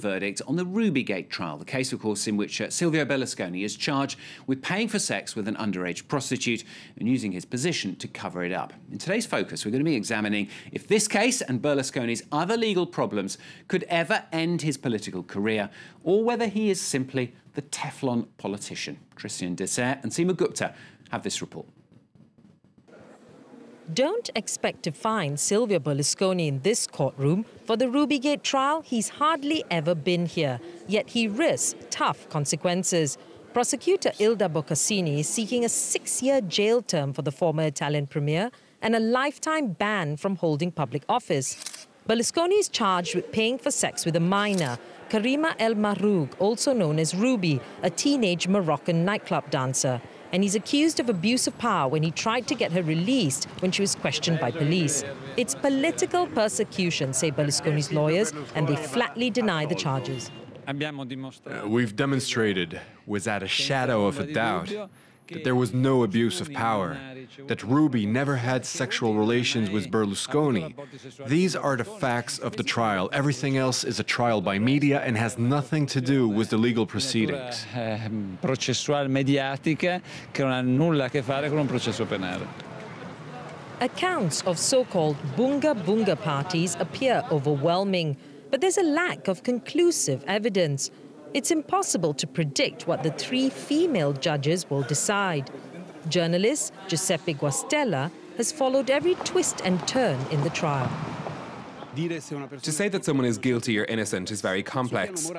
verdict on the Rubygate trial, the case, of course, in which Silvio Berlusconi is charged with paying for sex with an underage prostitute and using his position to cover it up. In today's Focus, we're going to be examining if this case and Berlusconi's other legal problems could ever end his political career, or whether he is simply the Teflon politician. Christian Dessert and Seema Gupta have this report. Don't expect to find Silvio Berlusconi in this courtroom. For the Rubygate trial, he's hardly ever been here, yet he risks tough consequences. Prosecutor Ilda Boccassini is seeking a 6-year jail term for the former Italian premier and a lifetime ban from holding public office. Berlusconi is charged with paying for sex with a minor, Karima El Maroug, also known as Ruby, a teenage Moroccan nightclub dancer. And he's accused of abuse of power when he tried to get her released when she was questioned by police. It's political persecution, say Berlusconi's lawyers, and they flatly deny the charges. We've demonstrated, without a shadow of a doubt, that there was no abuse of power, that Ruby never had sexual relations with Berlusconi. These are the facts of the trial. Everything else is a trial by media and has nothing to do with the legal proceedings. Accounts of so-called bunga bunga parties appear overwhelming, but there's a lack of conclusive evidence. It's impossible to predict what the 3 female judges will decide. Journalist Giuseppe Guastella has followed every twist and turn in the trial. To say that someone is guilty or innocent is very complex,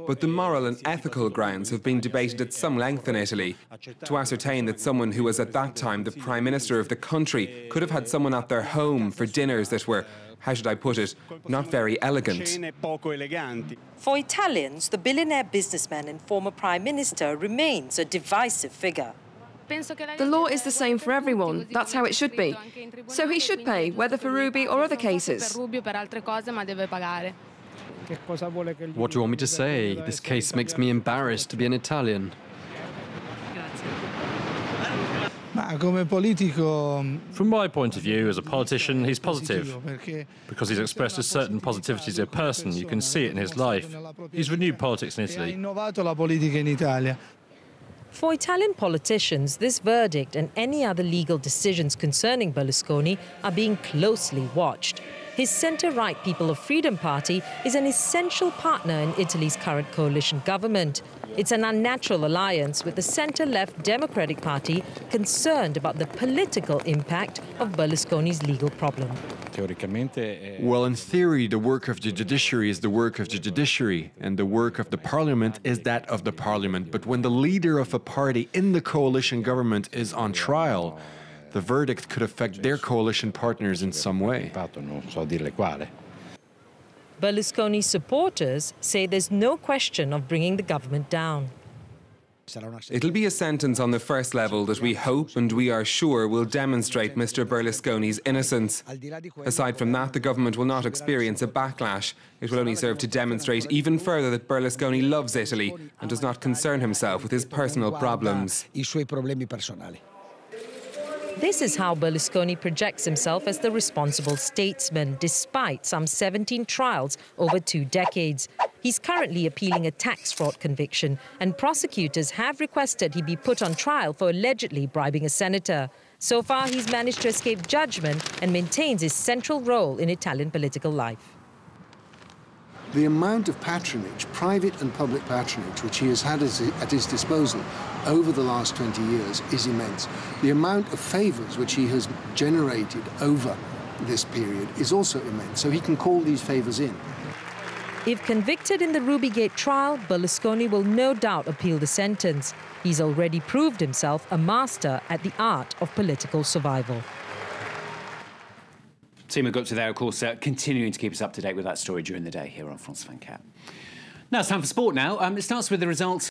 but the moral and ethical grounds have been debated at some length in Italy. To ascertain that someone who was at that time the Prime Minister of the country could have had someone at their home for dinners that were, how should I put it, not very elegant. For Italians, the billionaire businessman and former Prime Minister remains a divisive figure. The law is the same for everyone. That's how it should be. So he should pay, whether for Ruby or other cases. What do you want me to say? This case makes me embarrassed to be an Italian. From my point of view, as a politician, he's positive. Because he's expressed a certain positivity as a person, you can see it in his life. He's renewed politics in Italy. For Italian politicians, this verdict and any other legal decisions concerning Berlusconi are being closely watched. His centre-right People of Freedom Party is an essential partner in Italy's current coalition government. It's an unnatural alliance with the centre-left Democratic Party concerned about the political impact of Berlusconi's legal problem. Well, in theory, the work of the judiciary is the work of the judiciary, and the work of the parliament is that of the parliament. But when the leader of a party in the coalition government is on trial, the verdict could affect their coalition partners in some way. Berlusconi's supporters say there's no question of bringing the government down. It'll be a sentence on the first level that we hope and we are sure will demonstrate Mr. Berlusconi's innocence. Aside from that, the government will not experience a backlash. It will only serve to demonstrate even further that Berlusconi loves Italy and does not concern himself with his personal problems. This is how Berlusconi projects himself as the responsible statesman, despite some 17 trials over 2 decades. He's currently appealing a tax fraud conviction, and prosecutors have requested he be put on trial for allegedly bribing a senator. So far, he's managed to escape judgment and maintains his central role in Italian political life. The amount of patronage, private and public patronage, which he has had at his disposal over the last 20 years is immense. The amount of favours which he has generated over this period is also immense, so he can call these favours in. If convicted in the Rubygate trial, Berlusconi will no doubt appeal the sentence. He's already proved himself a master at the art of political survival. Seema Gupta there, of course, continuing to keep us up to date with that story during the day here on France 24. Now it's time for sport now. It starts with the results